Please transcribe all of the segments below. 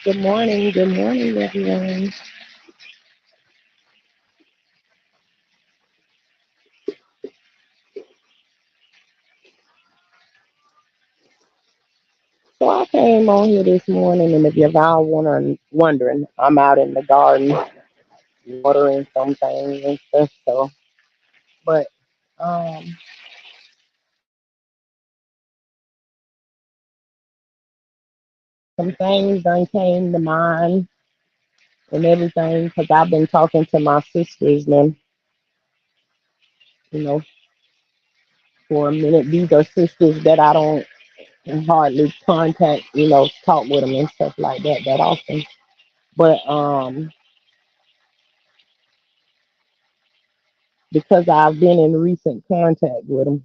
Good morning, everyone. So I came on here this morning, and if you're all wondering, I'm out in the garden watering some things and stuff. But um, some things done came to mind and everything because I've been talking to my sisters, and you know, for a minute. These are sisters that I don't hardly contact, talk with them and stuff like that often. But because I've been in recent contact with them,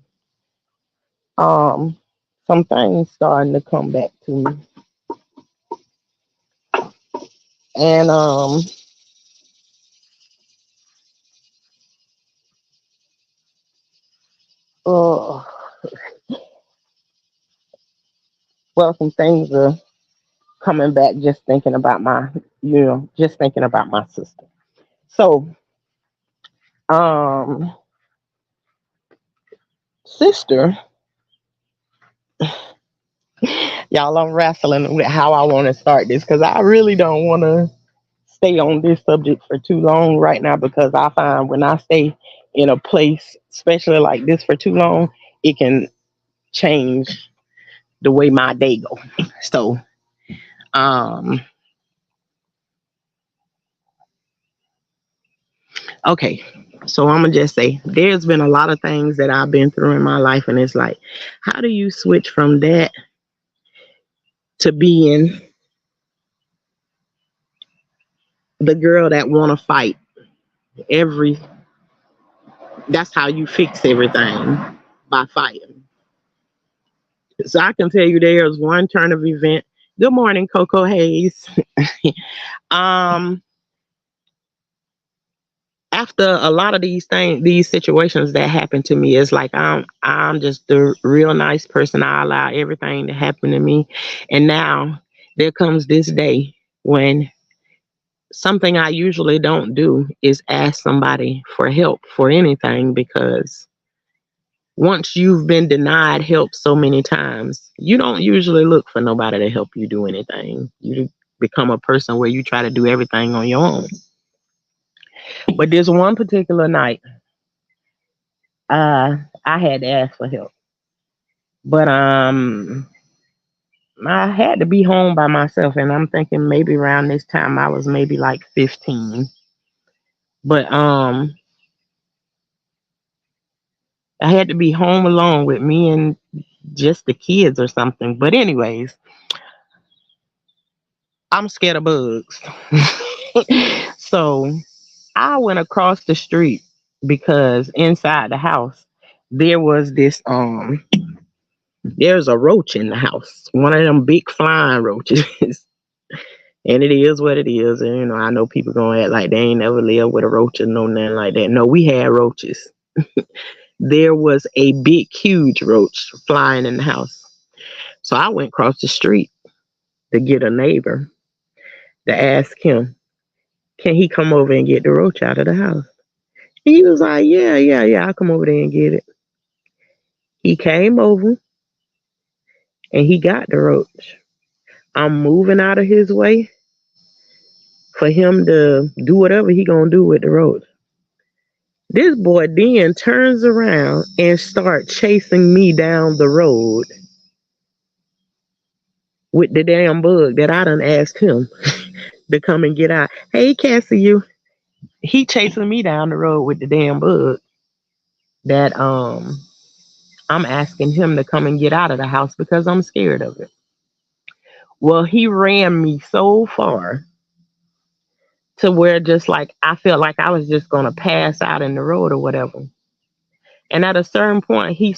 um, some things starting to come back to me, and uh, well, some things are coming back just thinking about just thinking about my sister. So, um, sister, y'all, I'm wrestling with how I want to start this because I really don't want to stay on this subject for too long right now because I find when I stay in a place, especially like this, for too long, it can change the way my day go. So, um, okay. So I'm gonna just say there's been a lot of things that I've been through in my life, and it's like, how do you switch from that to being the girl that wanna fight every? That's how you fix everything, by fighting. So I can tell you there's one turn of event. Good morning, Coco Hayes. um, After a lot of these situations that happen to me, it's like I'm just a real nice person. I allow everything to happen to me, and now there comes this day when something I usually don't do is ask somebody for help for anything, because once you've been denied help so many times, you don't usually look for nobody to help you do anything. You become a person where you try to do everything on your own. But there's one particular night, I had to ask for help. But I had to be home by myself, and I'm thinking maybe around this time I was maybe like 15. But I had to be home alone with me and just the kids or something. But anyways, I'm scared of bugs. So I went across the street because inside the house there was there's a roach in the house. One of them big flying roaches. And it is what it is. And I know people gonna act like they ain't never lived with a roach or no nothing like that. No, we had roaches. There was a big, huge roach flying in the house. So I went across the street to get a neighbor to ask him, can he come over and get the roach out of the house? He was like, yeah, yeah, yeah, I'll come over there and get it. He came over and he got the roach. I'm moving out of his way for him to do whatever he gonna do with the roach. This boy then turns around and start chasing me down the road with the damn bug that I done asked him to come and get out. Hey, Cassie, he chasing me down the road with the damn bug that I'm asking him to come and get out of the house because I'm scared of it. Well, he ran me so far to where just like I felt like I was just gonna pass out in the road or whatever. And at a certain point, he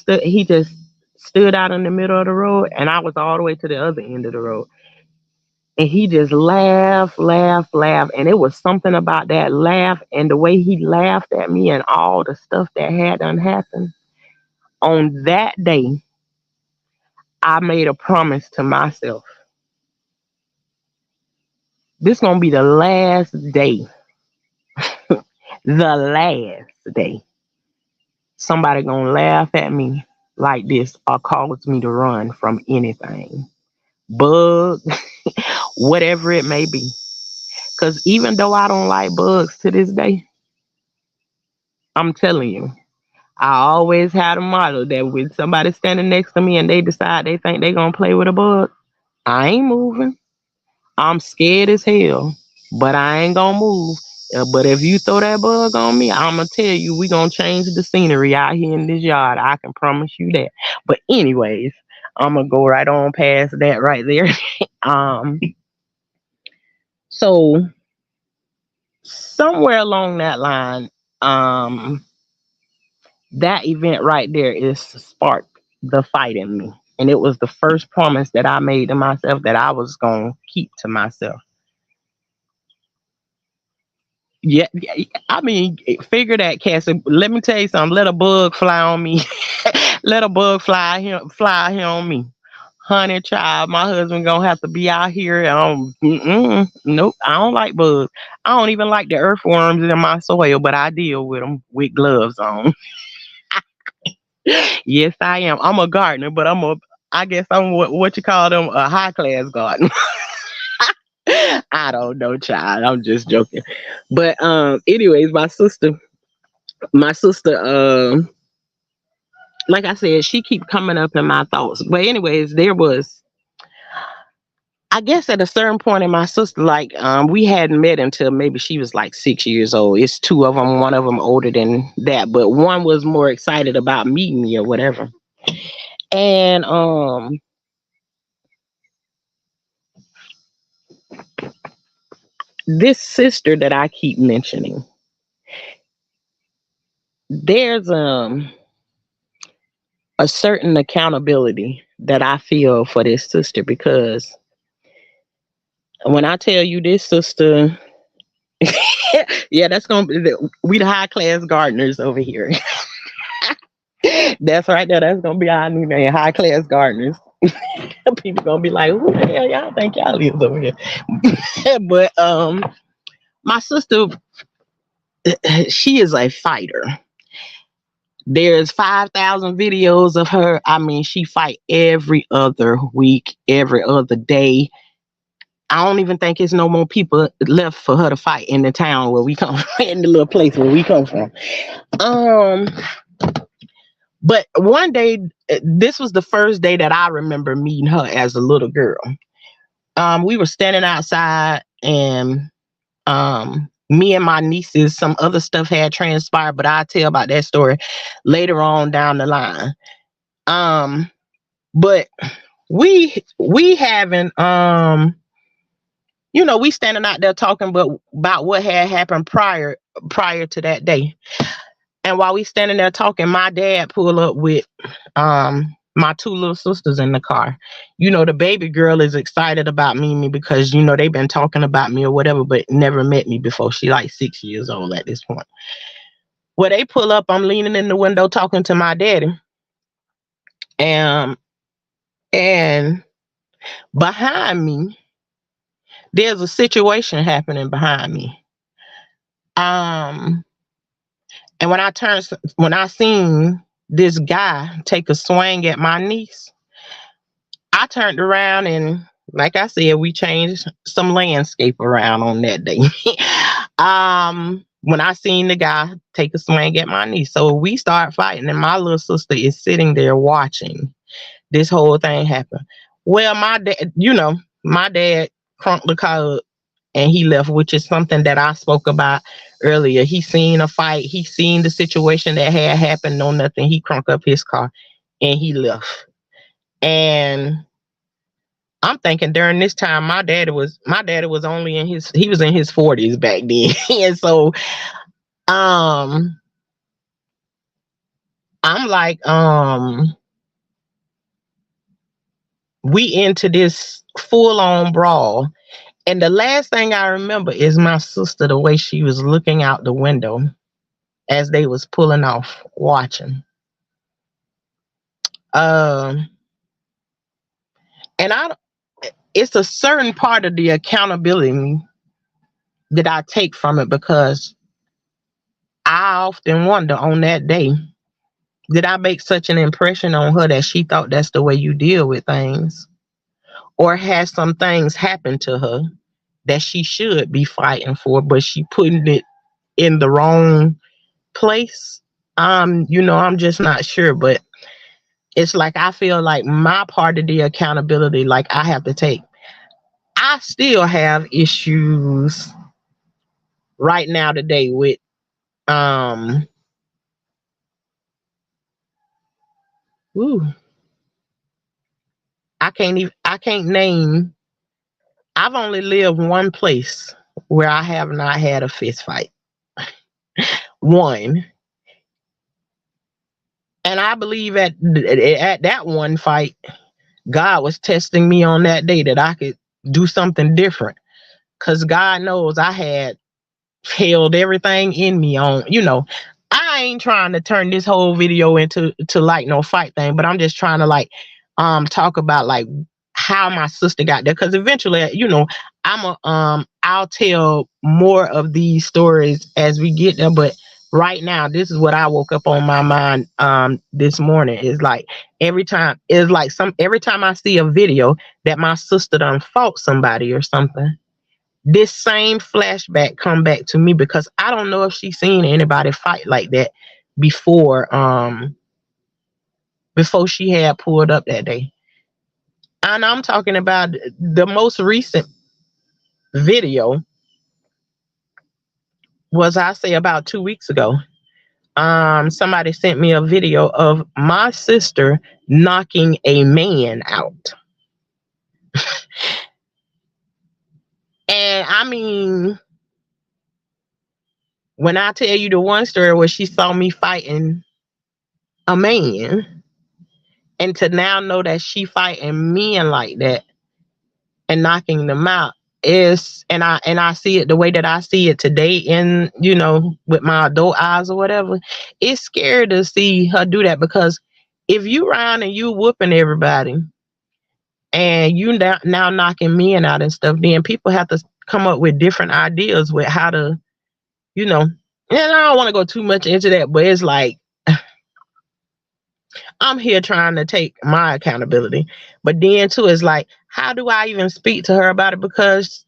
just stood out in the middle of the road, and I was all the way to the other end of the road. And he just laughed, laughed, laughed. And it was something about that laugh and the way he laughed at me and all the stuff that had done happened. On that day, I made a promise to myself. This gonna be the last day, the last day somebody gonna laugh at me like this or cause me to run from anything. Bug, whatever it may be. Cause even though I don't like bugs to this day, I'm telling you, I always had a model that when somebody standing next to me and they decide they think they gonna play with a bug, I ain't moving. I'm scared as hell, but I ain't gonna move. But if you throw that bug on me, I'm gonna tell you we gonna change the scenery out here in this yard. I can promise you that. But anyways, I'm gonna go right on past that right there. um, so somewhere along that line, um, that event right there is sparked the fight in me, and it was the first promise that I made to myself that I was gonna keep to myself. Yeah, yeah, I mean, figure that, Cassie. Let me tell you something. Let a bug fly on me. Let a bug fly here on me. Honey, child, my husband gonna have to be out here. Nope, I don't like bugs. I don't even like the earthworms in my soil, but I deal with them with gloves on. Yes, I am. I'm a gardener, but I guess I'm what you call them, a high class gardener. I don't know, child. I'm just joking. But anyways, my sister, like I said, she keep coming up in my thoughts. But anyways, there was, I guess, at a certain point in my sister, like, we hadn't met until maybe she was like 6 years old. It's two of them, one of them older than that, but one was more excited about meeting me or whatever. And this sister that I keep mentioning, there's a certain accountability that I feel for this sister, because when I tell you this sister, yeah, that's gonna be we the high class gardeners over here. That's right there. That's gonna be our new name, high class gardeners. People gonna be like, "Who the hell y'all think y'all is over here?" But my sister, she is a fighter. There's 5,000 videos of her. I mean, she fight every other week, every other day. I don't even think it's no more people left for her to fight in the town where we come from, in the little place where we come from. Um, but one day, this was the first day that I remember meeting her as a little girl. We were standing outside, and me and my nieces, some other stuff had transpired, but I'll tell about that story later on down the line. Um, but we having we standing out there talking about what had happened prior to that day. And while we standing there talking, my dad pulled up with my two little sisters in the car. The baby girl is excited about meeting me because they've been talking about me or whatever, but never met me before. She like 6 years old at this point. Well, they pull up, I'm leaning in the window talking to my daddy. And behind me, there's a situation happening behind me. Um, and when I seen this guy take a swing at my niece, I turned around and, like I said, we changed some landscape around on that day. When I seen the guy take a swing at my niece, so we start fighting, and my little sister is sitting there watching this whole thing happen. Well, my dad crunked the car up and he left, which is something that I spoke about earlier. He seen a fight, he seen the situation that had happened, no nothing. He crunked up his car and he left. And I'm thinking during this time, my daddy was only he was in his 40s back then. And so um I'm like, we into this full on brawl. And the last thing I remember is my sister, the way she was looking out the window as they was pulling off, watching. Um, and it's a certain part of the accountability. did I take from it? Because I often wonder on that day, did I make such an impression on her that she thought that's the way you deal with things? Or has some things happened to her that she should be fighting for, but she putting it in the wrong place? I'm just not sure, but it's like I feel like my part of the accountability, like I have to take. I still have issues right now today with um ooh, I can't name. I've only lived one place where I have not had a fist fight. One. And I believe at that one fight, God was testing me on that day that I could do something different. Cause God knows I had held everything in me on, I ain't trying to turn this whole video into like no fight thing, but I'm just trying to like talk about like how my sister got there. Cause eventually, I'll tell more of these stories as we get there. But right now, this is what I woke up on my mind this morning. Is like every time I see a video that my sister done fought somebody or something, this same flashback come back to me, because I don't know if she's seen anybody fight like that before she had pulled up that day. And I'm talking about the most recent video was, I say, about 2 weeks ago. Somebody sent me a video of my sister knocking a man out. And I mean, when I tell you the one story where she saw me fighting a man, and to now know that she fighting men like that and knocking them out, and I see it the way that I see it today, in with my adult eyes or whatever. It's scary to see her do that, because if you round and you whooping everybody and you now knocking men out and stuff, then people have to come up with different ideas with how to, and I don't want to go too much into that, but it's like, I'm here trying to take my accountability. But then too, it's like, how do I even speak to her about it? Because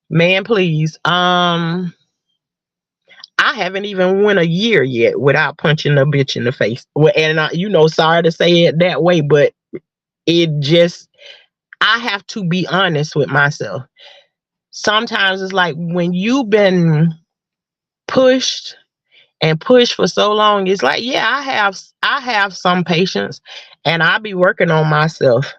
man, please, I haven't even went a year yet without punching a bitch in the face. Well, and sorry to say it that way, but I have to be honest with myself. Sometimes it's like, when you've been pushed and pushed for so long, it's like, yeah, I have some patience, and I be working on myself.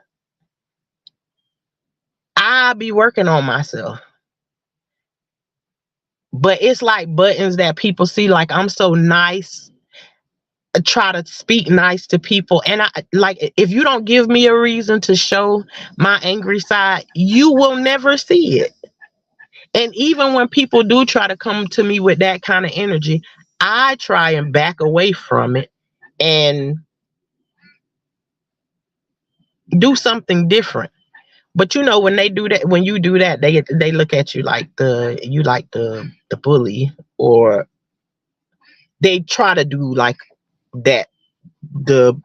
But it's like buttons that people see, like I'm so nice, I try to speak nice to people, and I like, if you don't give me a reason to show my angry side, you will never see it. And even when people do try to come to me with that kind of energy, I try and back away from it and do something different. But when they do that, when you do that, they look at you like the bully, or they try to do like that, the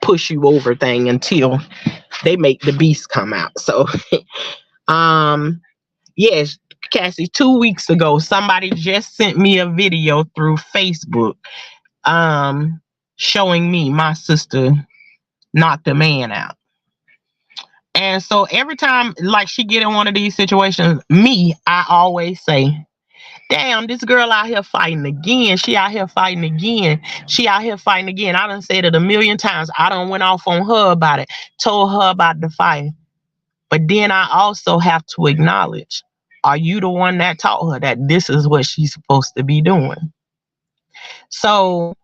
push you over thing, until they make the beast come out. So yes, Cassie, 2 weeks ago, somebody just sent me a video through Facebook showing me my sister knocked a man out. And so every time like she get in one of these situations, I always say, damn, this girl out here fighting again. She out here fighting again. She out here fighting again. I done said it a million times. I done went off on her about it, told her about the fight. But then I also have to acknowledge, are you the one that taught her that this is what she's supposed to be doing? So,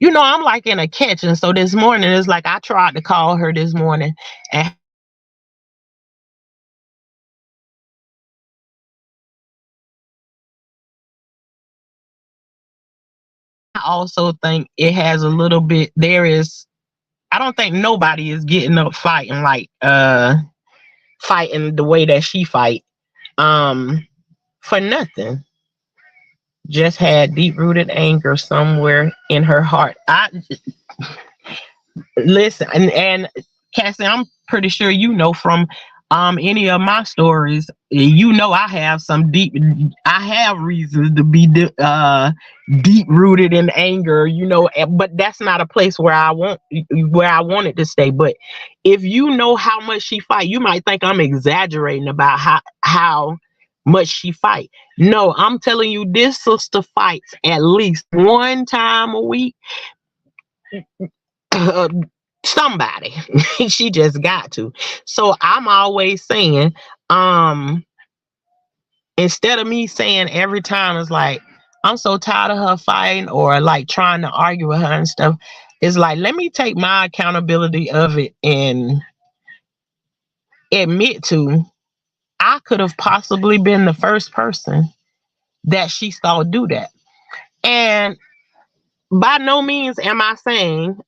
I'm like in a catch. And so this morning, it's like I tried to call her this morning, and I also think it has a little bit, I don't think nobody is getting up fighting like fighting the way that she fight. for nothing. Just had deep rooted anger somewhere in her heart. I listen, and Cassie, I'm pretty sure you know from any of my stories, you know I have reasons to be deep rooted in anger, you know, but that's not a place where I want it to stay. But if you know how much she fight, you might think I'm exaggerating about how much she fight. No, I'm telling you, this sister fights at least one time a week. Somebody. She just got to. So I'm always saying, instead of me saying every time it's like I'm so tired of her fighting or like trying to argue with her and stuff, it's like, let me take my accountability of it and admit to I could have possibly been the first person that she saw do that. And by no means am I saying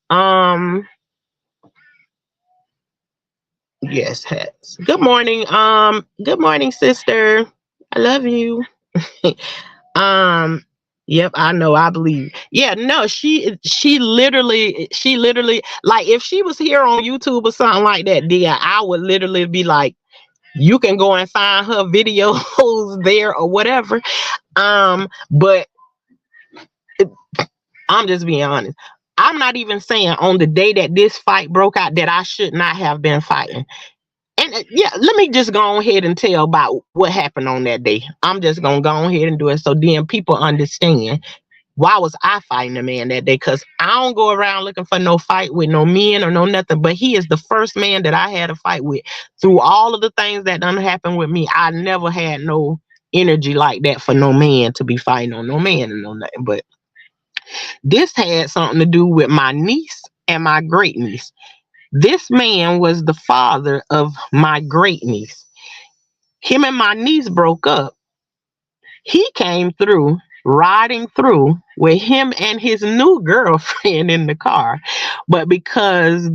yes, hats. Good morning. Good morning, sister. I love you. um, yep, I know, I believe. Yeah, no, she literally like if she was here on YouTube or something like that, yeah, I would literally be like, you can go and find her videos there or whatever. But I'm just being honest. I'm not even saying on the day that this fight broke out that I should not have been fighting. And yeah, let me just go ahead and tell about what happened on that day. I'm just gonna go ahead and do it so then people understand why was I fighting a man that day. Because I don't go around looking for no fight with no men or no nothing. But he is the first man that I had a fight with. Through all of the things that done happened with me, I never had no energy like that for no man to be fighting on no man and no nothing. But this had something to do with my niece and my great niece. This man was the father of my great niece. Him and my niece broke up. He came through, riding through with him and his new girlfriend in the car. But because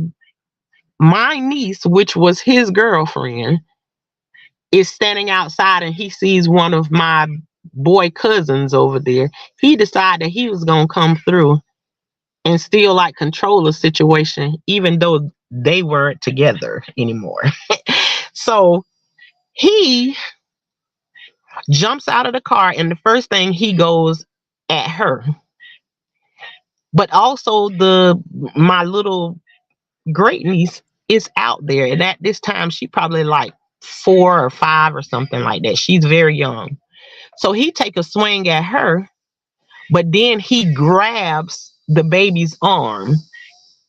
my niece, which was his girlfriend, is standing outside and he sees one of my boy cousins over there, he decided he was going to come through and still like control the situation, even though they weren't together anymore. So he jumps out of the car and the first thing he goes at her. But also my little great niece is out there. And at this time she probably like 4 or 5 or something like that. She's very young. So he take a swing at her, but then he grabs the baby's arm.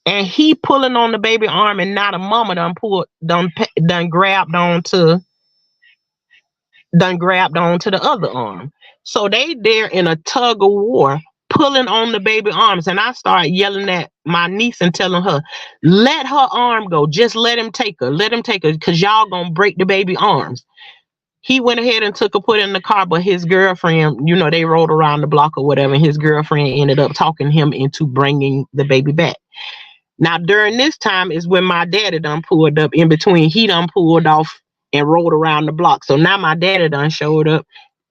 And he pulling on the baby arm, and not a mama done grabbed onto the other arm. So they there in a tug of war, pulling on the baby arms. And I started yelling at my niece and telling her, let her arm go. Just let him take her. Let him take her, because y'all gonna break the baby arms. He went ahead and took her, put her in the car, but his girlfriend, you know, they rode around the block or whatever, and his girlfriend ended up talking him into bringing the baby back. Now, during this time is when my daddy done pulled up in between. He done pulled off and rode around the block. So now my daddy done showed up.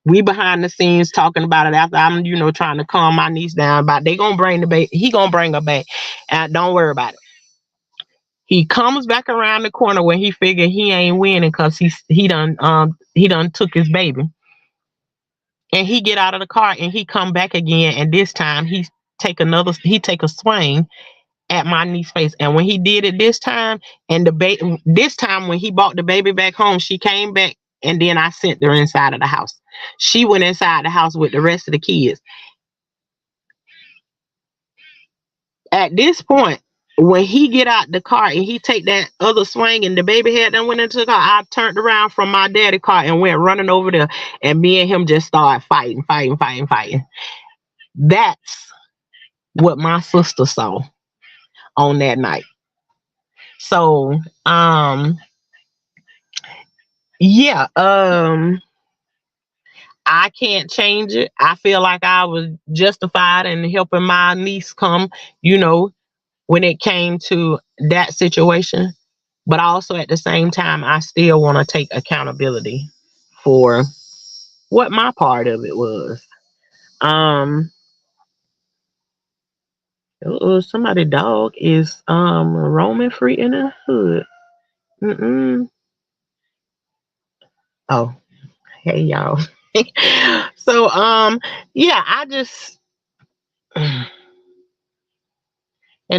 We behind the scenes talking about it after I'm, you know, trying to calm my niece down about they gonna bring the baby. He gonna bring her back. And don't worry about it. He comes back around the corner when he figured he ain't winning because he done took his baby. And he get out of the car and he come back again. And this time he take a swing at my niece's face. And when he did it this time, and this time when he brought the baby back home, she came back, and then I sent her inside of the house. She went inside the house with the rest of the kids. At this point, when he get out the car and he take that other swing and the baby head done went into the car, I turned around from my daddy car and went running over there, and me and him just started fighting. That's what my sister saw on that night. So yeah, I can't change it. I feel like I was justified in helping my niece come, you know, when it came to that situation. But also at the same time, I still want to take accountability for what my part of it was. Um, somebody dog is roaming free in the hood. Mm-mm. Oh, hey y'all. So yeah, I just and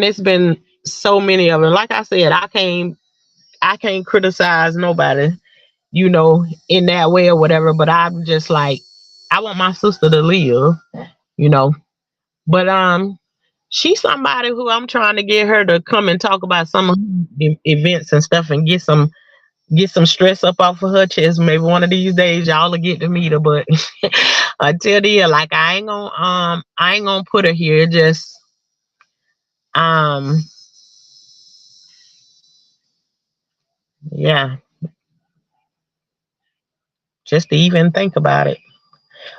it's been so many of them. Like I said, I can't criticize nobody, in that way or whatever. But I'm just like, I want my sister to live, you know. But she's somebody who I'm trying to get her to come and talk about some of events and stuff and get some stress up off of her chest. Maybe one of these days y'all will get to meet her. But until then, like I ain't gonna put her here. Just um yeah, just to even think about it.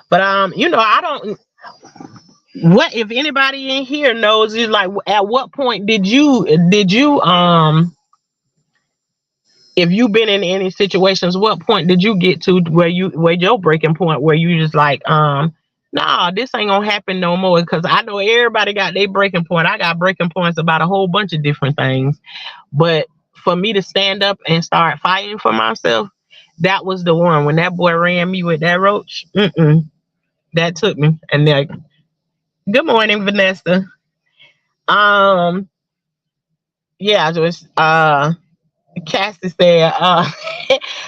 But I don't. What if anybody in here knows? Is like, at what point did you if you've been in any situations, what point did you get to where your breaking point where you just like nah, this ain't gonna happen no more? Because I know everybody got their breaking point. I got breaking points about a whole bunch of different things, but for me to stand up and start fighting for myself, that was the one. When that boy ran me with that roach, that took me. And like, good morning, Vanessa. Um, yeah, I just Cassie said,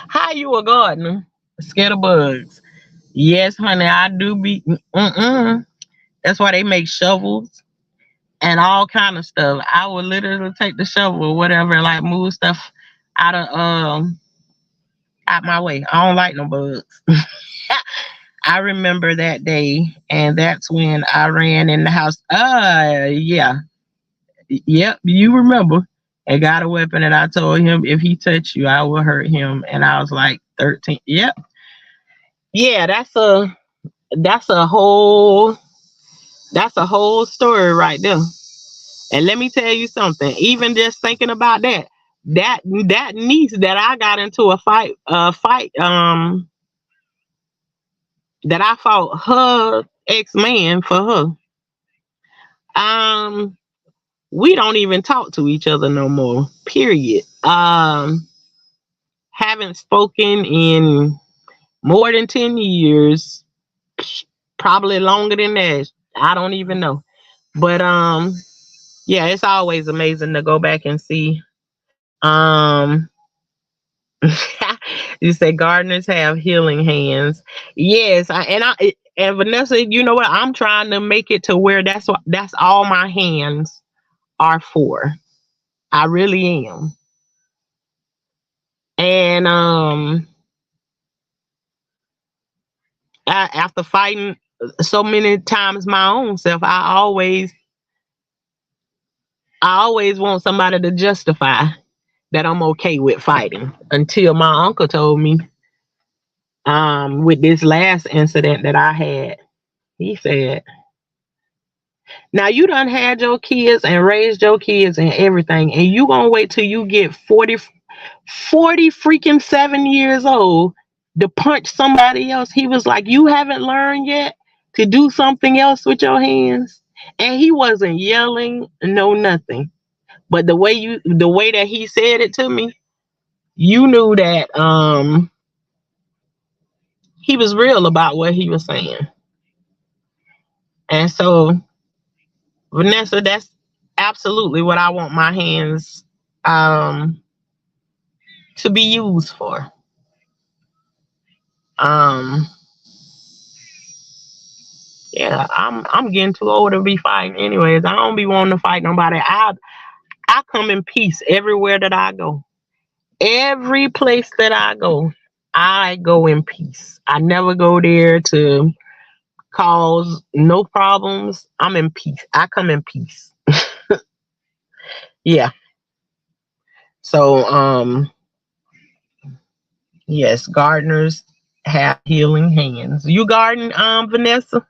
how you a gardener? Scared of bugs. Yes, honey, I do be. That's why they make shovels and all kind of stuff. I would literally take the shovel or whatever and like move stuff out of out my way. I don't like no bugs. I remember that day, and that's when I ran in the house. Yeah, yep, you remember. And got a weapon, and I told him if he touched you, I will hurt him. And I was like 13. Yep, yeah, that's a whole that's a whole story right there. And let me tell you something. Even just thinking about that niece that I got into a fight, that I fought her ex man for her. Um, we don't even talk to each other no more. Period. Haven't spoken in more than 10 years, probably longer than that. I don't even know. But yeah, it's always amazing to go back and see. Um, you say gardeners have healing hands. Yes, and Vanessa, you know what? I'm trying to make it to where that's all my hands are for. I really am. And after fighting so many times my own self, I always want somebody to justify that I'm okay with fighting. Until my uncle told me, with this last incident that I had, he said, now you done had your kids and raised your kids and everything, and you gonna wait till you get 40 freaking 7 years old to punch somebody else. He was like, you haven't learned yet to do something else with your hands. And he wasn't yelling, no nothing. But the way that he said it to me, you knew that he was real about what he was saying. And so, Vanessa, that's absolutely what I want my hands um to be used for. Um yeah, I'm getting too old to be fighting anyways. I don't be wanting to fight nobody. I come in peace everywhere that I go. Every place that I go in peace. I never go there to cause no problems. I'm in peace. I come in peace. Yeah. So yes, gardeners have healing hands. You garden, Vanessa?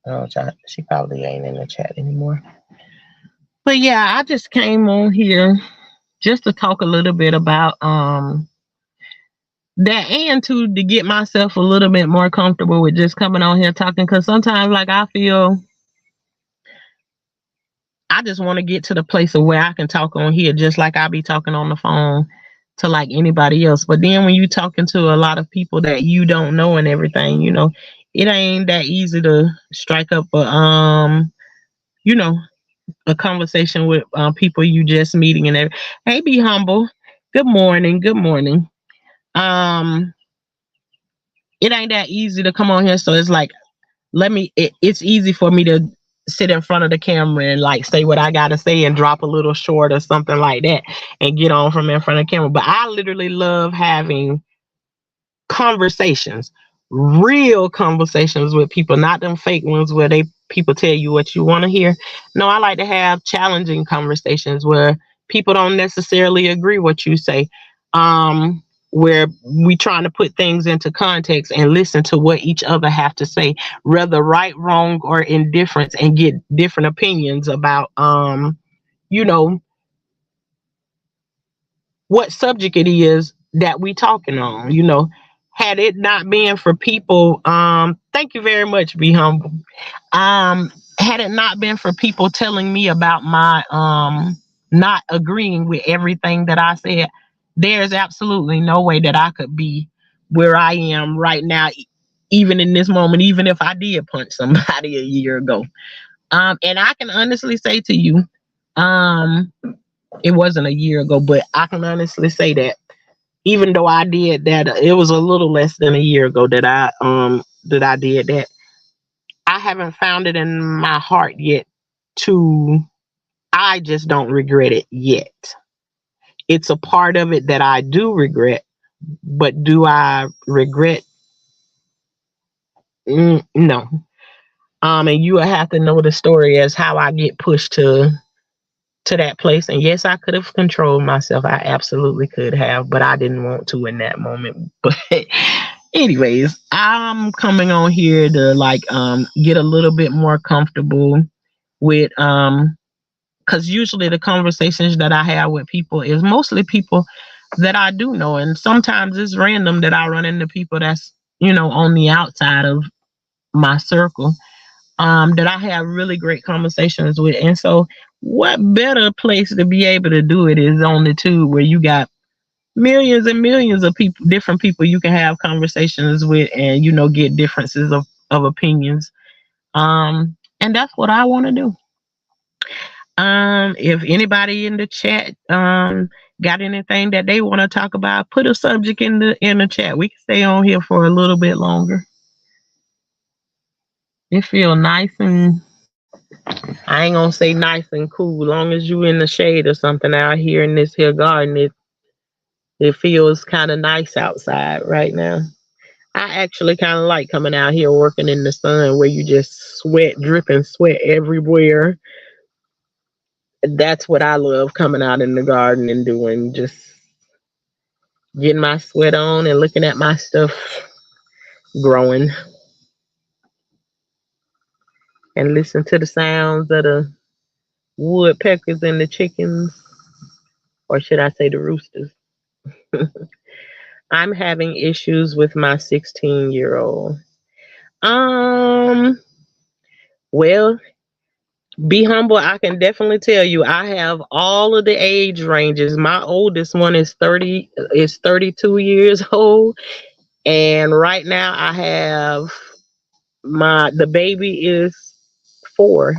Oh, she probably ain't in the chat anymore. But yeah, I just came on here just to talk a little bit about that, and to get myself a little bit more comfortable with just coming on here talking, because sometimes like I feel I just want to get to the place of where I can talk on here just like I be talking on the phone to like anybody else. But then when you talking to a lot of people that you don't know and everything, you know, it ain't that easy to strike up a you know, a conversation with people you just meeting and everything. Hey, Be Humble. Good morning. Good morning. Um, it ain't that easy to come on here, so it's like it's easy for me to sit in front of the camera and like say what I gotta say and drop a little short or something like that and get on from in front of the camera. But I literally love having conversations, real conversations with people, not them fake ones where people tell you what you want to hear. No, I like to have challenging conversations where people don't necessarily agree what you say. Where we trying to put things into context and listen to what each other have to say, whether right, wrong, or indifference, and get different opinions about you know, what subject it is that we talking on. You know, had it not been for people, thank you very much, Be Humble. Had it not been for people telling me about my not agreeing with everything that I said, there's absolutely no way that I could be where I am right now, even in this moment, even if I did punch somebody a year ago. And I can honestly say to you, um, it wasn't a year ago, but I can honestly say that even though I did that, it was a little less than a year ago that I did that. I haven't found it in my heart yet to. I just don't regret it yet. It's a part of it that I do regret, but do I regret? No. And you will have to know the story as how I get pushed to that place. And yes, I could have controlled myself. I absolutely could have, but I didn't want to in that moment. But anyways, I'm coming on here to like get a little bit more comfortable with because usually the conversations that I have with people is mostly people that I do know, and sometimes it's random that I run into people that's, you know, on the outside of my circle, that I have really great conversations with. And so what better place to be able to do it is on the tube, where you got millions and millions of people, different people you can have conversations with, and, you know, get differences of opinions. And that's what I want to do. If anybody in the chat got anything that they want to talk about, put a subject in the chat. We can stay on here for a little bit longer. It feel nice, and I ain't gonna say nice and cool. Long as you in the shade or something out here in this here garden, it feels kind of nice outside right now. I actually kind of like coming out here working in the sun where you just sweat, dripping sweat everywhere. That's what I love, coming out in the garden and doing, just getting my sweat on and looking at my stuff growing and listen to the sounds of the woodpeckers and the chickens, or should I say the roosters. I'm having issues with my 16-year-old. Well, Be Humble, I can definitely tell you I have all of the age ranges. My oldest one is 32 years old, and right now I have the baby is 4.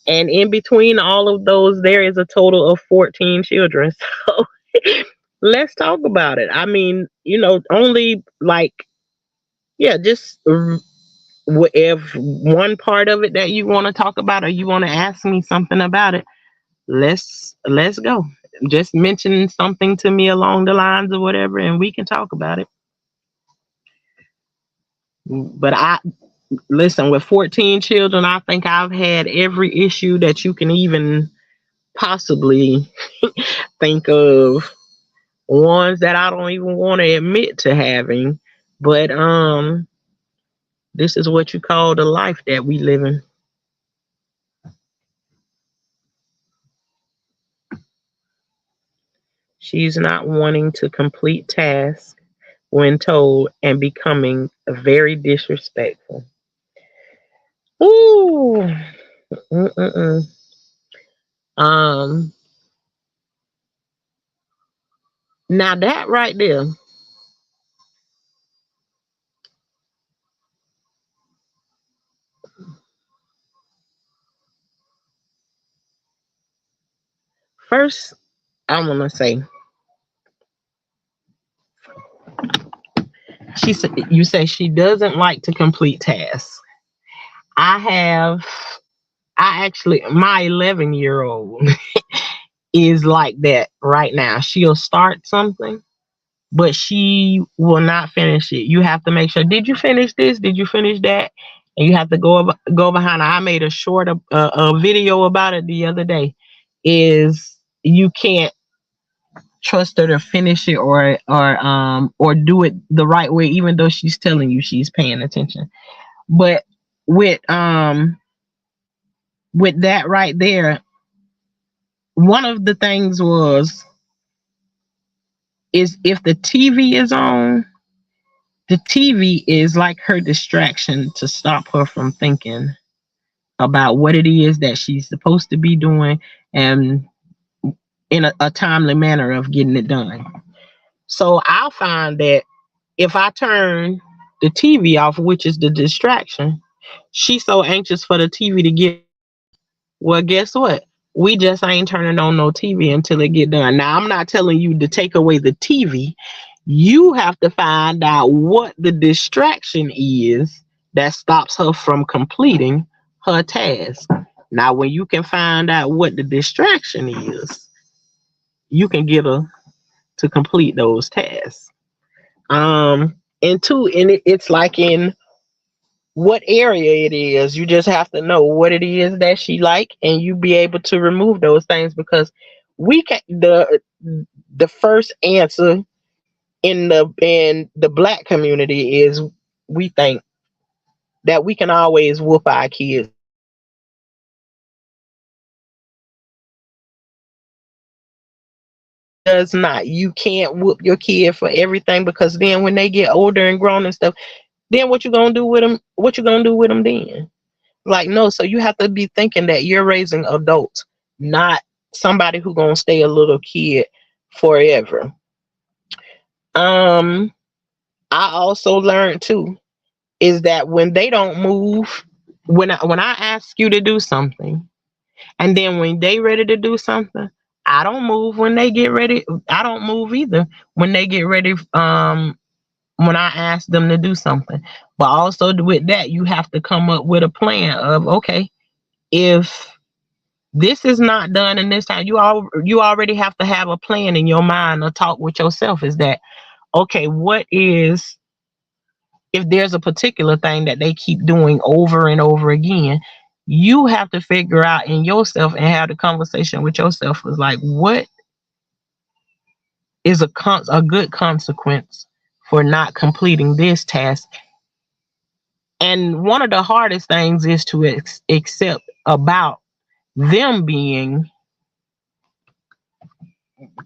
And in between all of those, there is a total of 14 children. So let's talk about it. I mean, you know, only like, yeah, just if one part of it that you want to talk about, or you want to ask me something about it, let's go. Just mention something to me along the lines of whatever, and we can talk about it. But I listen, with 14 children, I think I've had every issue that you can even possibly think of, ones that I don't even want to admit to having. But This is what you call the life that we live in. She's not wanting to complete tasks when told and becoming very disrespectful. Ooh. Mm-mm-mm. Um, Now that right there, first, I want to say, she said you say she doesn't like to complete tasks. I have, I actually, my 11-year-old is like that right now. She'll start something, but she will not finish it. You have to make sure. Did you finish this? Did you finish that? And you have to go behind her. I made a short a video about it the other day. Is you can't trust her to finish it or do it the right way, even though she's telling you she's paying attention. But with um with that right there, one of the things was is if the TV is on, the TV is like her distraction to stop her from thinking about what it is that she's supposed to be doing and in a timely manner of getting it done. So I'll find that if I turn the TV off, which is the distraction, she's so anxious for the TV to get. Well, guess what? We just ain't turning on no TV until it get done. Now, I'm not telling you to take away the TV. You have to find out what the distraction is that stops her from completing her task. Now, when you can find out what the distraction is, you can get her to complete those tasks. And two, it's like in what area it is. You just have to know what it is that she like, and you be able to remove those things because we can the first answer in the black community is we think that we can always whoop our kids. Does not. You can't whoop your kid for everything because then when they get older and grown and stuff, then what you gonna do with them? What you gonna do with them then? Like no. So you have to be thinking that you're raising adults, not somebody who gonna stay a little kid forever. Um, I also learned too is that when they don't move, when I ask you to do something, and then when they ready to do something, I don't move when they get ready. I don't move either when they get ready. When I ask them to do something, but also with that, you have to come up with a plan of okay, if this is not done in this time, you already have to have a plan in your mind or talk with yourself. Is that okay? What is if there's a particular thing that they keep doing over and over again, you have to figure out in yourself and have the conversation with yourself is like, what is a good consequence for not completing this task? And one of the hardest things is to accept about them being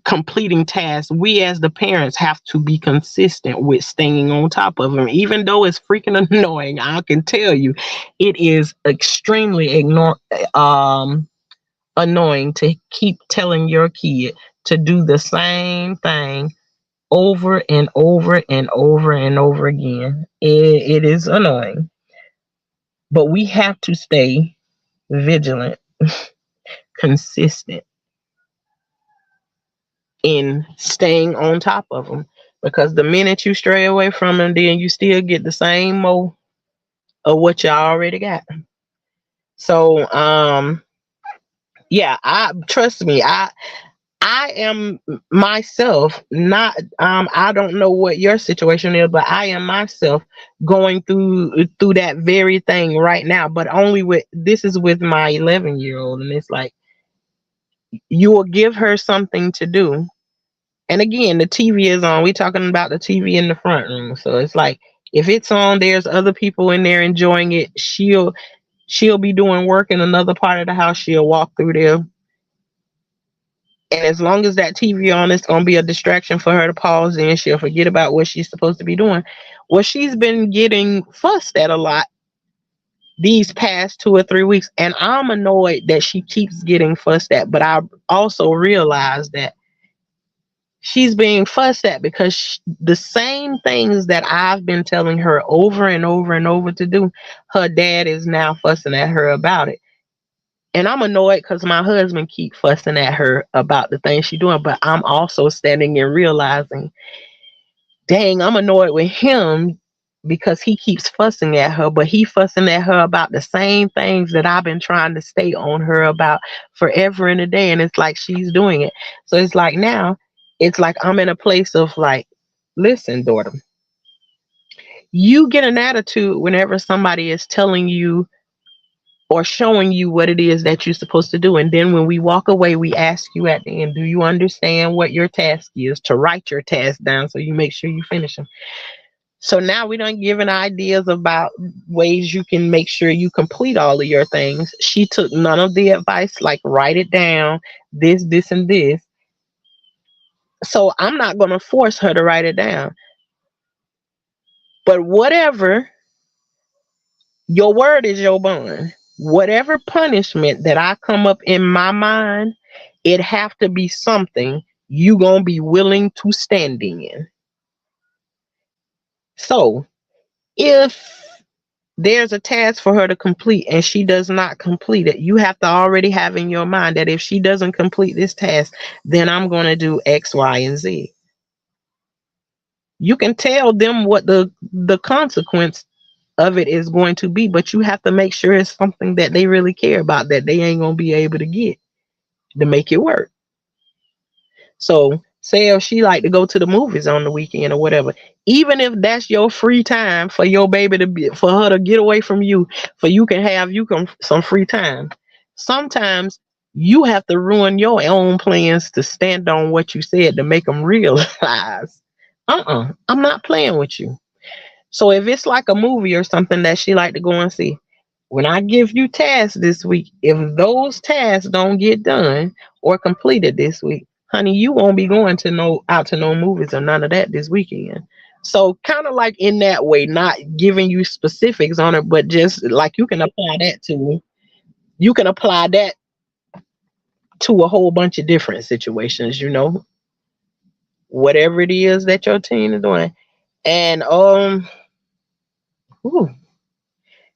completing tasks. We as the parents have to be consistent with staying on top of them, even though it's freaking annoying. I can tell you, it is extremely annoying to keep telling your kid to do the same thing over and over and over and over again. It is annoying, but we have to stay vigilant, consistent in staying on top of them because the minute you stray away from them, then you still get the same mo of what you already got. So yeah, I trust me, I am myself not I don't know what your situation is, but I am myself going through that very thing right now, but only with this is with my 11-year-old, and it's like you will give her something to do. And again, the TV is on. We talking about the TV in the front room. So it's like If it's on, there's other people in there enjoying it. She'll be doing work in another part of the house. She'll walk through there, and as long as that TV on, it's gonna be a distraction for her to pause in. She'll forget about what she's supposed to be doing. Well, she's been getting fussed at a lot these past 2 or 3 weeks, and I'm annoyed that she keeps getting fussed at. But I also realize that she's being fussed at because the same things that I've been telling her over and over and over to do, her dad is now fussing at her about it. And I'm annoyed because my husband keep fussing at her about the things she's doing, but I'm also standing and realizing, dang, I'm annoyed with him because he keeps fussing at her, but he fussing at her about the same things that I've been trying to stay on her about forever and a day, and it's like she's doing it. So it's like now, it's like I'm in a place of like, listen, daughter, you get an attitude whenever somebody is telling you or showing you what it is that you're supposed to do. And then when we walk away, we ask you at the end, do you understand what your task is? To write your task down so you make sure you finish them. So now we done given ideas about ways you can make sure you complete all of your things. She took none of the advice, like write it down, this, and this. So I'm not going to force her to write it down. But whatever, your word is your bond. Whatever punishment that I come up in my mind, it have to be something you going to be willing to stand in. So if there's a task for her to complete and she does not complete it, you have to already have in your mind that if she doesn't complete this task, then I'm going to do X, Y, and Z. You can tell them what the consequence of it is going to be, but you have to make sure it's something that they really care about, that they ain't going to be able to get to make it work. So say if she like to go to the movies on the weekend or whatever, even if that's your free time for your baby to be, for her to get away from you, for you can have some free time. Sometimes you have to ruin your own plans to stand on what you said to make them realize, I'm not playing with you. So if it's like a movie or something that she like to go and see, when I give you tasks this week, if those tasks don't get done or completed this week, honey, you won't be going to out to no movies or none of that this weekend. So kind of like in that way, not giving you specifics on it, but just like you can apply that to a whole bunch of different situations, whatever it is that your teen is doing. And whew,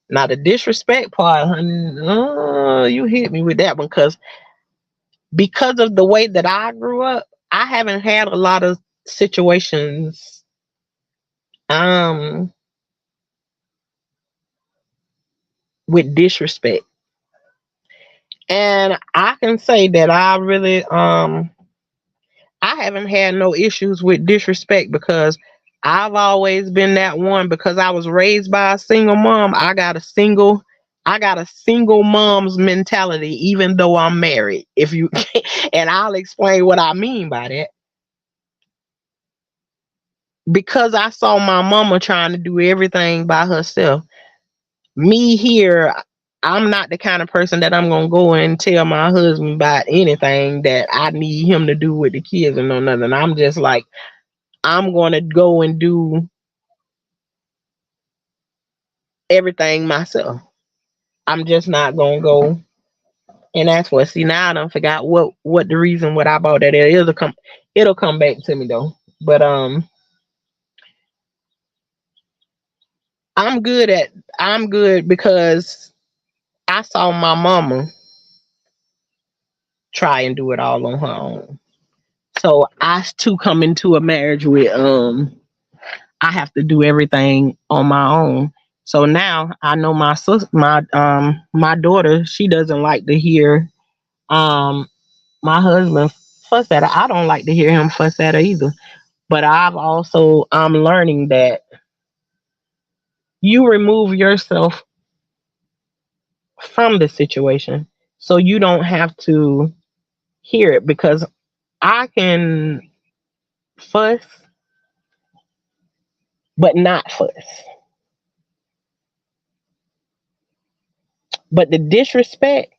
now the disrespect part, honey, you hit me with that one because of the way that I grew up, I haven't had a lot of situations with disrespect. And I can say that I really I haven't had no issues with disrespect because I've always been that one, because I was raised by a single mom. I got a single mom's mentality, even though I'm married. If you and I'll explain what I mean by that. Because I saw my mama trying to do everything by herself. Me here, I'm not the kind of person that I'm gonna go and tell my husband about anything that I need him to do with the kids and no nothing. I'm just like, I'm gonna go and do everything myself. I'm just not gonna go and ask for it. See, now I don't forgot what the reason what I bought that is. It'll come back to me though. But I'm good because I saw my mama try and do it all on her own. So I too come into a marriage with I have to do everything on my own. So now I know my sister, my daughter, she doesn't like to hear um my husband fuss at her. I don't like to hear him fuss at her either. But I'm learning that you remove yourself from the situation so you don't have to hear it, because I can fuss but not fuss. But the disrespect,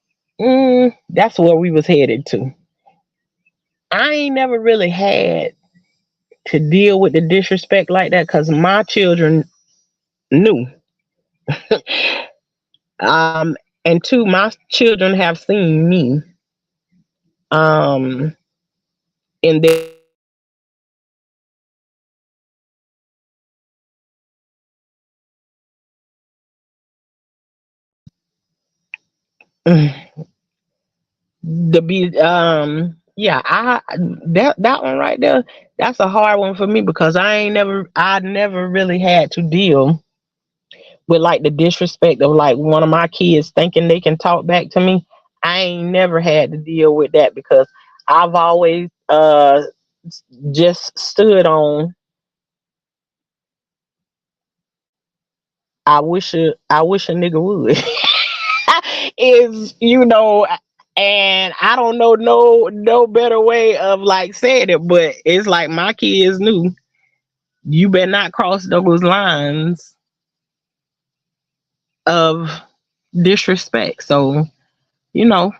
that's where we was headed to. I ain't never really had to deal with the disrespect like that because my children knew. um, and two, my children have seen me um, in their the be yeah, that one right there, that's a hard one for me because I never really had to deal with like the disrespect of like one of my kids thinking they can talk back to me. I ain't never had to deal with that because I've always just stood on I wish a nigga would. Is and I don't know no better way of like saying it, but it's like my kids knew you better not cross those lines of disrespect. So, you know,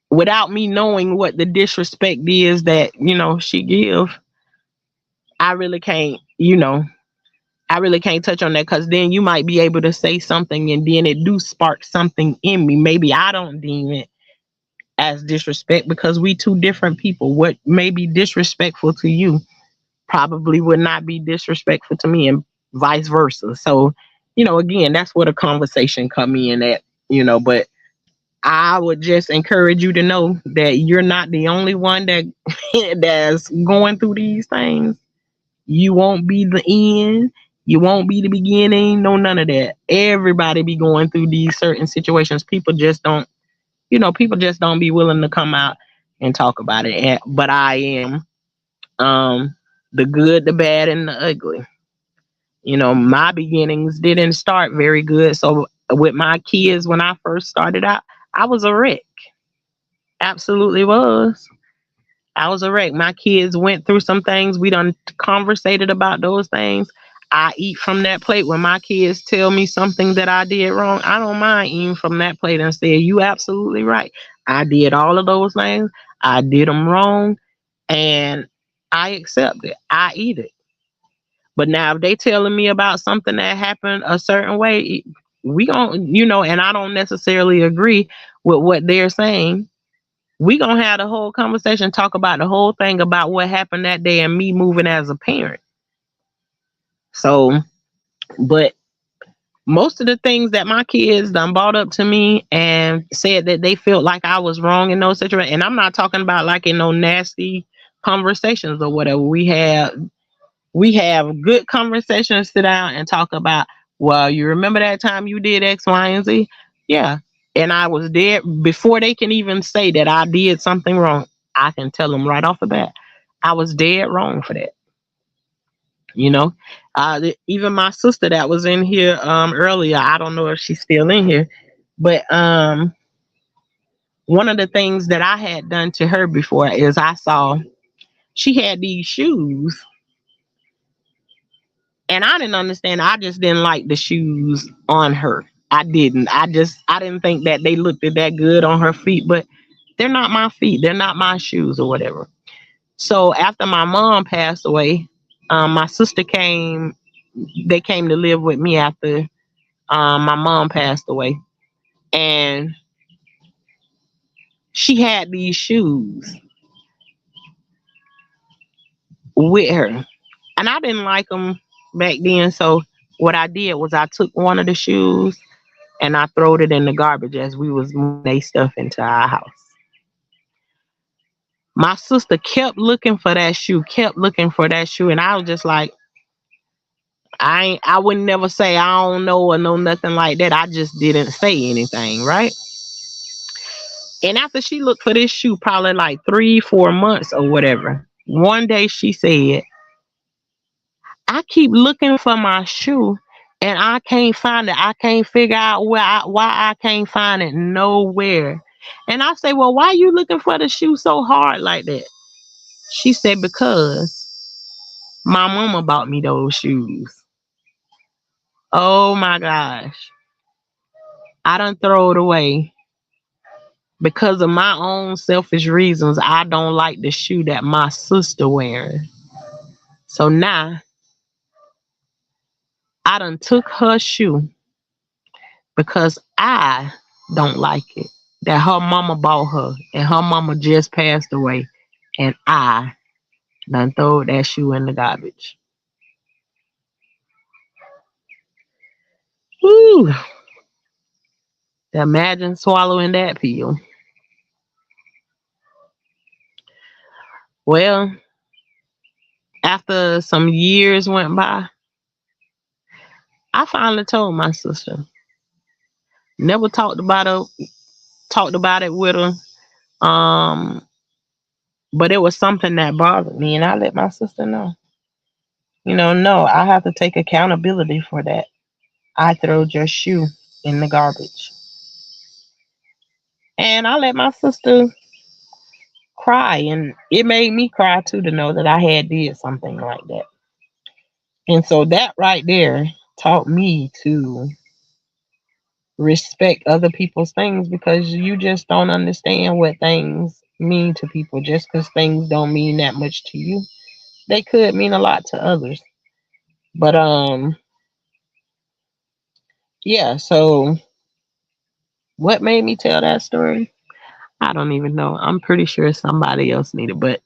without me knowing what the disrespect is that, she give, I really can't, I really can't touch on that because then you might be able to say something and then it do spark something in me. Maybe I don't deem it as disrespect because we two different people. What may be disrespectful to you probably would not be disrespectful to me and vice versa. So, again, that's where the conversation come in at, but I would just encourage you to know that you're not the only one that that's going through these things. You won't be the end. You won't be the beginning. No, none of that. Everybody be going through these certain situations. People just don't be willing to come out and talk about it. But I am um, the good, the bad, and the ugly. My beginnings didn't start very good. So with my kids, when I first started out, I was a wreck. Absolutely was. I was a wreck. My kids went through some things. We done conversated about those things. I eat from that plate. When my kids tell me something that I did wrong, I don't mind eating from that plate and say, you absolutely right. I did all of those things. I did them wrong and I accept it. I eat it. But now if they telling me about something that happened a certain way, we gon' and I don't necessarily agree with what they're saying. We gonna have the whole conversation, talk about the whole thing about what happened that day and me moving as a parent. So, but most of the things that my kids done brought up to me and said that they felt like I was wrong in those situations, and I'm not talking about like in no nasty conversations or whatever. We have good conversations, sit down and talk about, well, you remember that time you did X, Y, and Z? Yeah. And I was there before they can even say that I did something wrong. I can tell them right off the bat, I was dead wrong for that. You know, even my sister that was in here earlier, I don't know if she's still in here, but one of the things that I had done to her before is I saw she had these shoes and I didn't understand. I just didn't like the shoes on her. I didn't. I didn't think that they looked that good on her feet, but they're not my feet. They're not my shoes or whatever. So after my mom passed away, my sister came. They came to live with me after my mom passed away, and she had these shoes with her, and I didn't like them back then. So what I did was I took one of the shoes and I throwed it in the garbage as we was moving they stuff into our house. My sister kept looking for that shoe, kept looking for that shoe, and I was just like, I would never say I don't know or know nothing like that. I just didn't say anything, right? And after she looked for this shoe, probably like 3, 4 months or whatever, one day she said, I keep looking for my shoe and I can't find it. I can't figure out why I can't find it nowhere. And I say, well, why are you looking for the shoe so hard like that? She said, because My mama bought me those shoes. Oh my gosh. I done throw it away because of my own selfish reasons. I don't like the shoe that my sister wearing. So now I done took her shoe because I don't like it. That her mama bought her and her mama just passed away. And I done throw that shoe in the garbage. Woo! Imagine swallowing that pill. Well, after some years went by, I finally told my sister. Never talked about it with her. Um, but it was something that bothered me, and I let my sister know. No, I have to take accountability for that. I throwed your shoe in the garbage, and I let my sister cry, and it made me cry too to know that I had did something like that. And so that right there taught me to respect other people's things because you just don't understand what things mean to people. Just because things don't mean that much to you, they could mean a lot to others. But yeah, so what made me tell that story? I don't even know. I'm pretty sure somebody else needed, but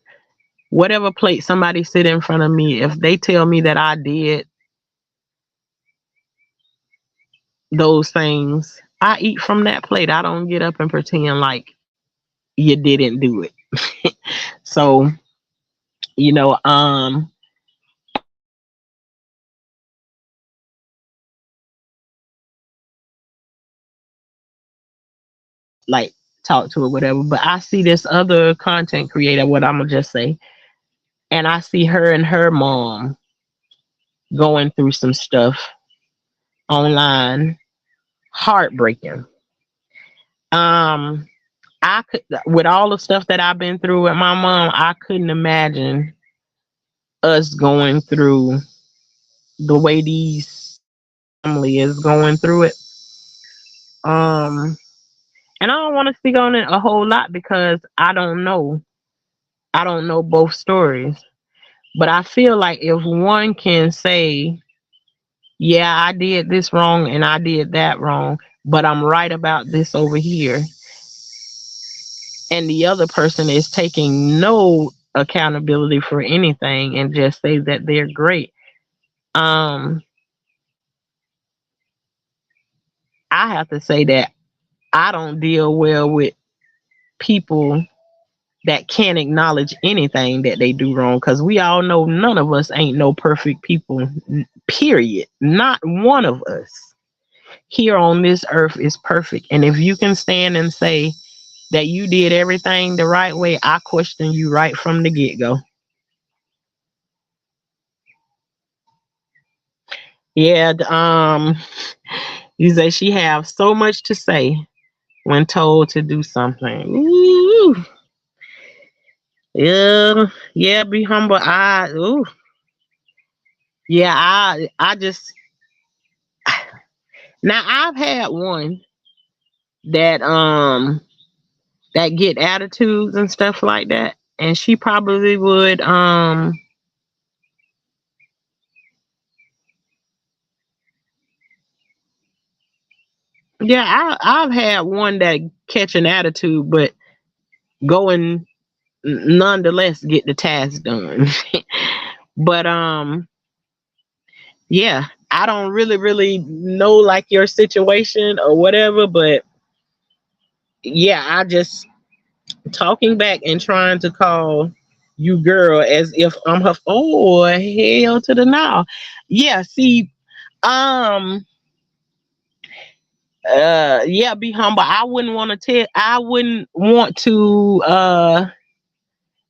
whatever plate somebody sit in front of me, if they tell me that I did those things, I eat from that plate. I don't get up and pretend like you didn't do it. So, you know, like talk to or whatever. But I see this other content creator, what I'm gonna just say, and I see her and her mom going through some stuff online, heartbreaking. Um, I could, with all the stuff that I've been through with my mom, I couldn't imagine us going through the way these family is going through it. Um, and I don't want to speak on it a whole lot because I don't know. I don't know both stories. But I feel like if one can say, yeah, I did this wrong and I did that wrong, but I'm right about this over here, and the other person is taking no accountability for anything and just say that they're great. Um, I have to say that I don't deal well with people that can't acknowledge anything that they do wrong because we all know none of us ain't no perfect people, period. Not one of us here on this earth is perfect. And if you can stand and say that you did everything the right way, I question you right from the get go. Yeah, you say she have so much to say when told to do something. Ooh, yeah, yeah, be humble. Yeah, I just now I've had one that that get attitudes and stuff like that, and she probably would yeah, I've had one that catch an attitude, but go and nonetheless get the task done. But yeah, I don't really know like your situation or whatever, but yeah, I just talking back and trying to call you girl as if I'm her. Oh hell to the now. Yeah, see, um, yeah, be humble. I wouldn't want to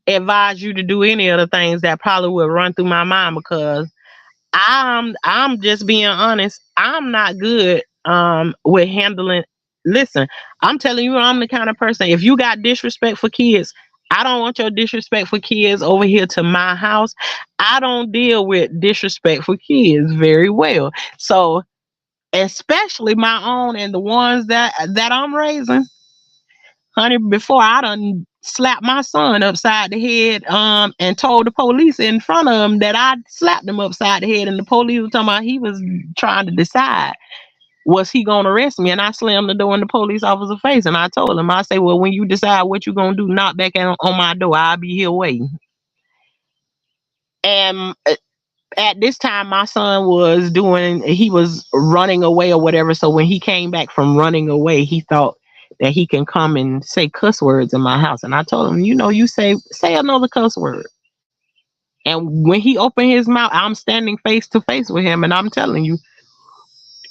advise you to do any of the things that probably would run through my mind because I'm just being honest. I'm not good with handling. Listen, I'm telling you, I'm the kind of person. If you got disrespect for kids, I don't want your disrespectful kids over here to my house. I don't deal with disrespectful kids very well. So, especially my own and the ones that I'm raising, honey, before I done slapped my son upside the head, and told the police in front of him that I slapped him upside the head, and the police was talking about he was trying to decide was he gonna arrest me, and I slammed the door in the police officer's face, and I told him, I say, well, when you decide what you gonna do, knock back on my door. I'll be here waiting. And at this time, my son he was running away or whatever. So when he came back from running away, he thought that he can come and say cuss words in my house. And I told him, you say another cuss word. And when he opened his mouth, I'm standing face to face with him, and I'm telling you,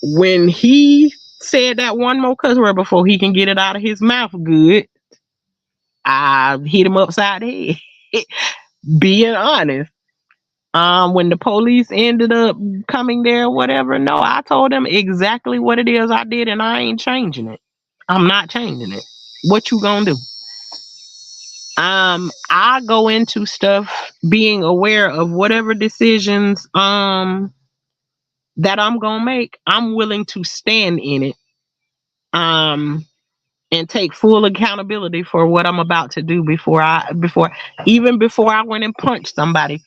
when he said that one more cuss word before he can get it out of his mouth good, I hit him upside the head. Being honest. When the police ended up coming there, whatever, no, I told them exactly what it is I did, and I ain't changing it. I'm not changing it. What you gonna do? I go into stuff being aware of whatever decisions that I'm gonna make. I'm willing to stand in it. And take full accountability for what I'm about to do before I went and punched somebody.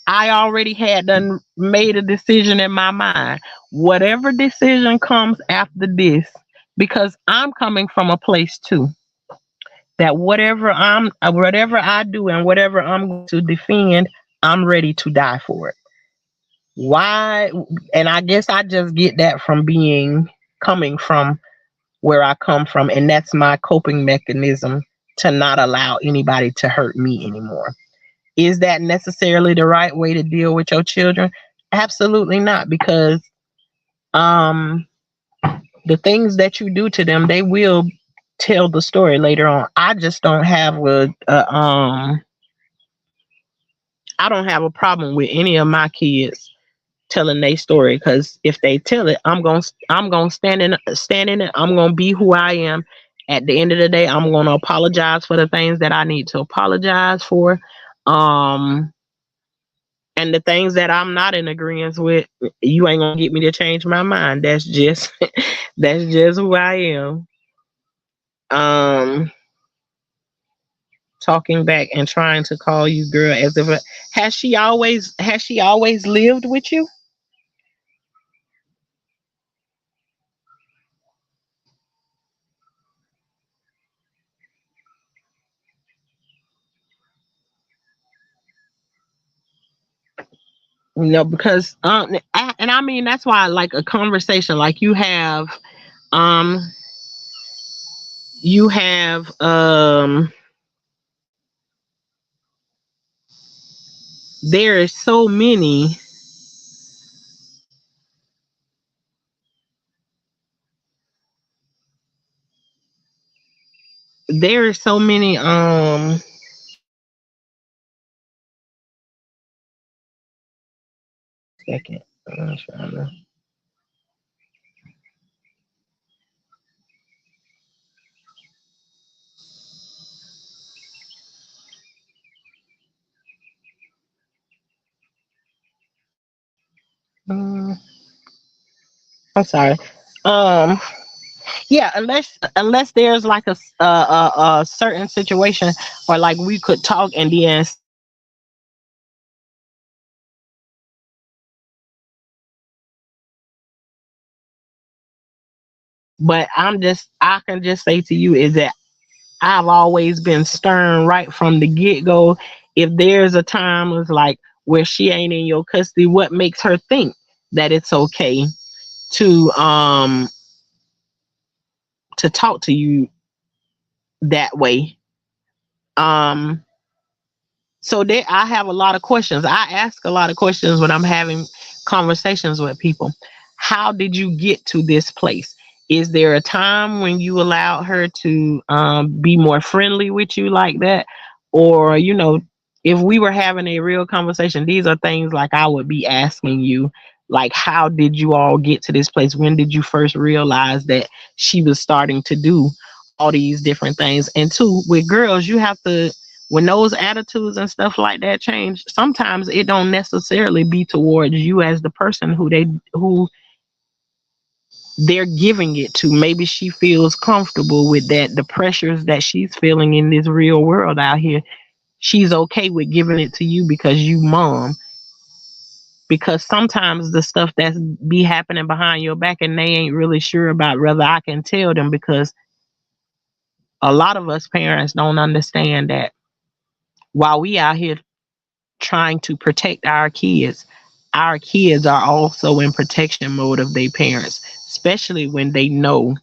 I already had done made a decision in my mind. Whatever decision comes after this, because I'm coming from a place too, that whatever I do and whatever I'm going to defend, I'm ready to die for it. Why? And I guess I just get that from coming from where I come from, and that's my coping mechanism to not allow anybody to hurt me anymore. Is that necessarily the right way to deal with your children? Absolutely not, because the things that you do to them, they will tell the story later on. I just don't have I don't have a problem with any of my kids telling their story, because if they tell it, I'm gonna stand in it. I'm gonna be who I am. At the end of the day, I'm gonna apologize for the things that I need to apologize for. And the things that I'm not in agreement with, you ain't gonna get me to change my mind. That's just that's just who I am. Talking back and trying to call you girl as if has she always lived with you? Because and I mean, that's why I like a conversation like um you have there is so many there is so many second, I'm trying to I'm sorry. Um, yeah, unless there's like a certain situation where like we could talk and then, but I can just say to you is that I've always been stern right from the get go. If there's a time was like where she ain't in your custody, what makes her think that it's okay to talk to you that way? Um, so there, I have a lot of questions. I ask a lot of questions when I'm having conversations with people. How did you get to this place? Is there a time when you allowed her to be more friendly with you like that? Or, if we were having a real conversation, these are things like I would be asking you, like, how did you all get to this place? When did you first realize that she was starting to do all these different things. And two, with girls, you have to, when those attitudes and stuff like that change, sometimes it don't necessarily be towards you as the person who they're giving it to. Maybe she feels comfortable with that, the pressures that she's feeling in this real world out here. She's okay with giving it to you because you mom. Because sometimes the stuff that's be happening behind your back and they ain't really sure about whether I can tell them, because a lot of us parents don't understand that while we out here trying to protect our kids are also in protection mode of their parents, especially when they know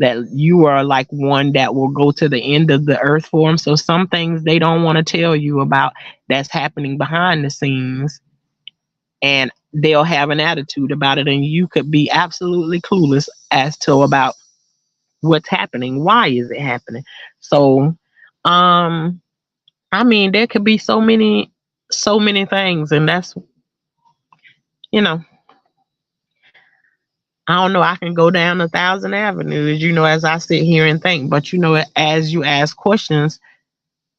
that you are like one that will go to the end of the earth for them. So some things they don't want to tell you about that's happening behind the scenes, and they'll have an attitude about it, and you could be absolutely clueless as to about what's happening. Why is it happening? So, um, I mean, there could be so many things, and that's, you know, I don't know. I can go down 1,000 avenues, as I sit here and think. But as you ask questions,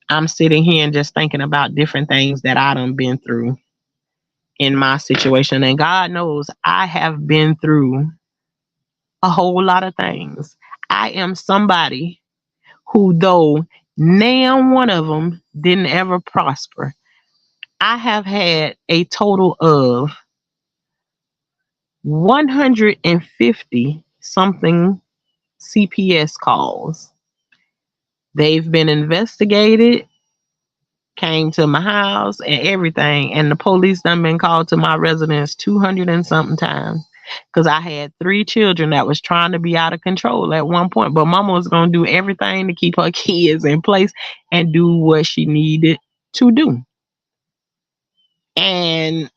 I'm sitting here and just thinking about different things that I done been through in my situation, and God knows I have been through a whole lot of things. I am somebody who, though now one of them didn't ever prosper, I have had a total of 150 something CPS calls. They've been investigated, came to my house and everything, and the police done been called to my residence 200 and something times, because I had 3 children that was trying to be out of control at one point, but mama was going to do everything to keep her kids in place and do what she needed to do. And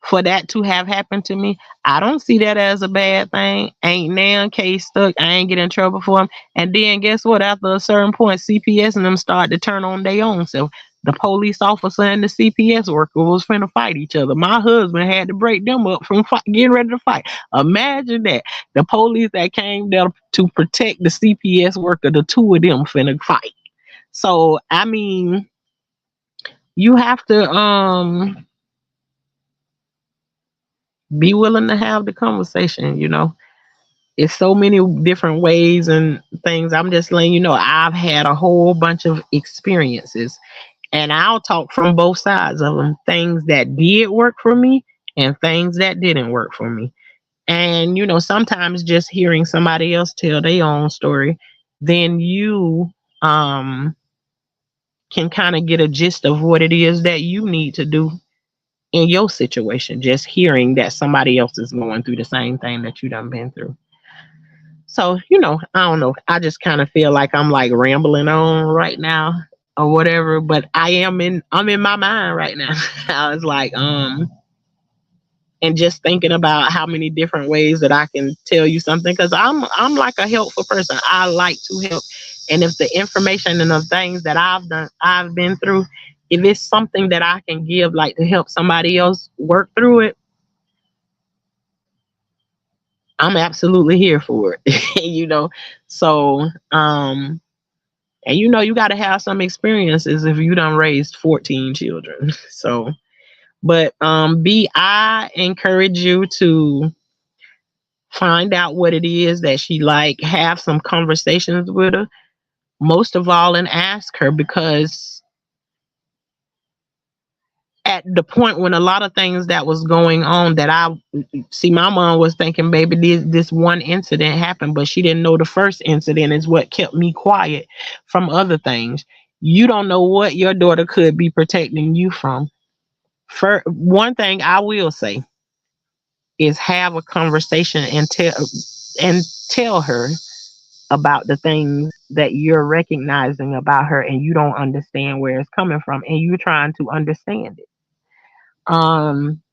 for that to have happened to me, I don't see that as a bad thing. Ain't now case stuck. I ain't get in trouble for them. And then guess what? After a certain point, CPS and them start to turn on their own self. The police officer and the CPS worker was finna fight each other. My husband had to break them up from getting ready to fight. Imagine that. The police that came there to protect the CPS worker, the two of them finna fight. So, I mean, you have to be willing to have the conversation. It's so many different ways and things. I'm just letting you know I've had a whole bunch of experiences, and I'll talk from both sides of them. Things that did work for me and things that didn't work for me. And sometimes just hearing somebody else tell their own story, then you can kind of get a gist of what it is that you need to do in your situation, just hearing that somebody else is going through the same thing that you done been through. So, I don't know. I just kind of feel like I'm like rambling on right now or whatever, but I'm in my mind right now. I was like, and just thinking about how many different ways that I can tell you something, because I'm like a helpful person. I like to help. And if the information and the things that I've been through, if it's something that I can give, like to help somebody else work through it, I'm absolutely here for it. So, and you got to have some experiences if you done raised 14 children. So, but I encourage you to find out what it is that she like, have some conversations with her, most of all, and ask her, because at the point when a lot of things that was going on, that I see, my mom was thinking, baby, this one incident happened, but she didn't know the first incident is what kept me quiet from other things. You don't know what your daughter could be protecting you from. For one thing I will say is have a conversation and tell her about the things that you're recognizing about her, and you don't understand where it's coming from, and you're trying to understand it. Um,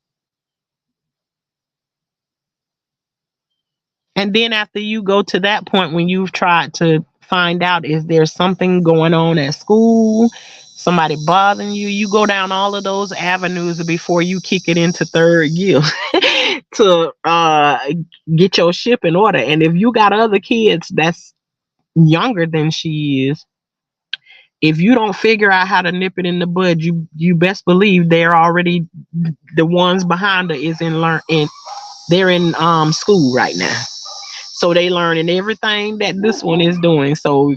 and then after you go to that point, when you've tried to find out, is there something going on at school, somebody bothering you, you go down all of those avenues before you kick it into third gear to get your ship in order. And if you got other kids that's younger than she is, if you don't figure out how to nip it in the bud, you best believe they're already, the ones behind her is in learn and they're in school right now. So they learning everything that this one is doing. So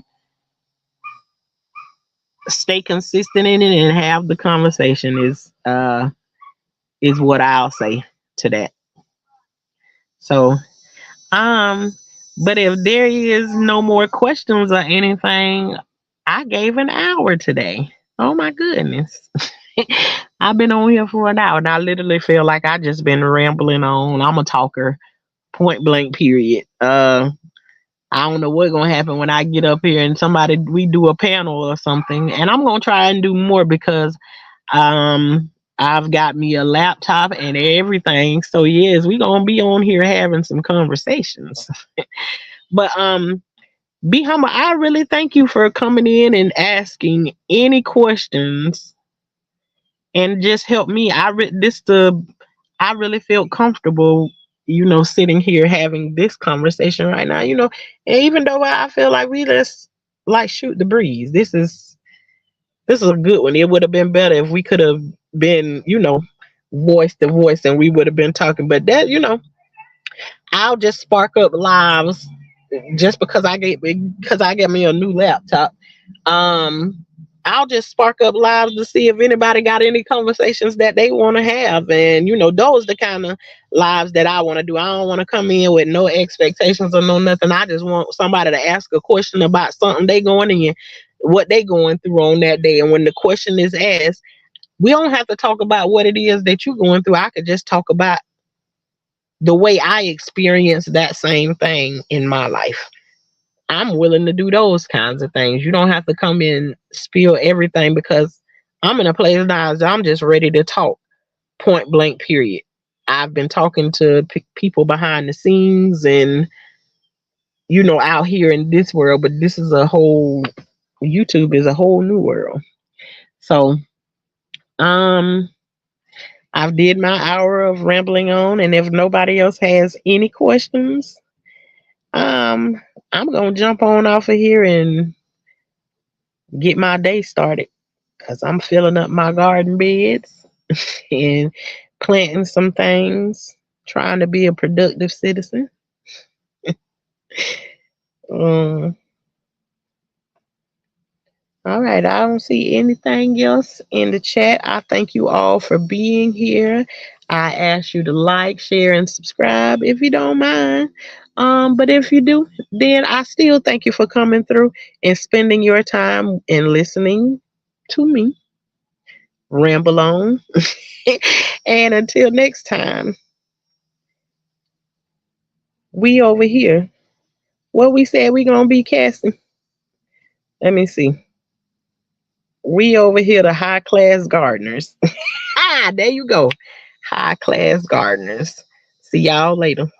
stay consistent in it and have the conversation is what I'll say to that. So um but if there is no more questions or anything, I gave an hour today. Oh my goodness. I've been on here for an hour and I literally feel like I just been rambling on. I'm a talker, point blank period. I don't know what's gonna happen when I get up here and somebody we do a panel or something. And I'm gonna try and do more because I've got me a laptop and everything. So yes, we gonna be on here having some conversations. But be humble. I really thank you for coming in and asking any questions and just help me. I really felt comfortable, sitting here having this conversation right now. And even though I feel like we just like shoot the breeze. This is a good one. It would have been better if we could have been, voice to voice and we would have been talking. But that, I'll just spark up lives just because I get me a new laptop. Um, I'll just spark up lives to see if anybody got any conversations that they want to have, and those the kind of lives that I want to do. I don't want to come in with no expectations or no nothing. I just want somebody to ask a question about something they going in, what they going through on that day, and when the question is asked, we don't have to talk about what it is that you're going through. I could just talk about the way I experienced that same thing in my life. I'm willing to do those kinds of things. You don't have to come in spill everything because I'm in a place now. I'm just ready to talk. Point blank. Period. I've been talking to people behind the scenes and out here in this world, but this is a whole YouTube is a whole new world. So um I've did my hour of rambling on, and if nobody else has any questions, um I'm gonna jump on off of here and get my day started because I'm filling up my garden beds and planting some things, trying to be a productive citizen. um, all right, I don't see anything else in the chat. I thank you all for being here. I ask you to like, share, and subscribe if you don't mind. But if you do, then I still thank you for coming through and spending your time and listening to me ramble on. And until next time, we over here. What we said we gonna be casting? Let me see. We over here the high class gardeners. Ah, there you go. High class gardeners. See y'all later.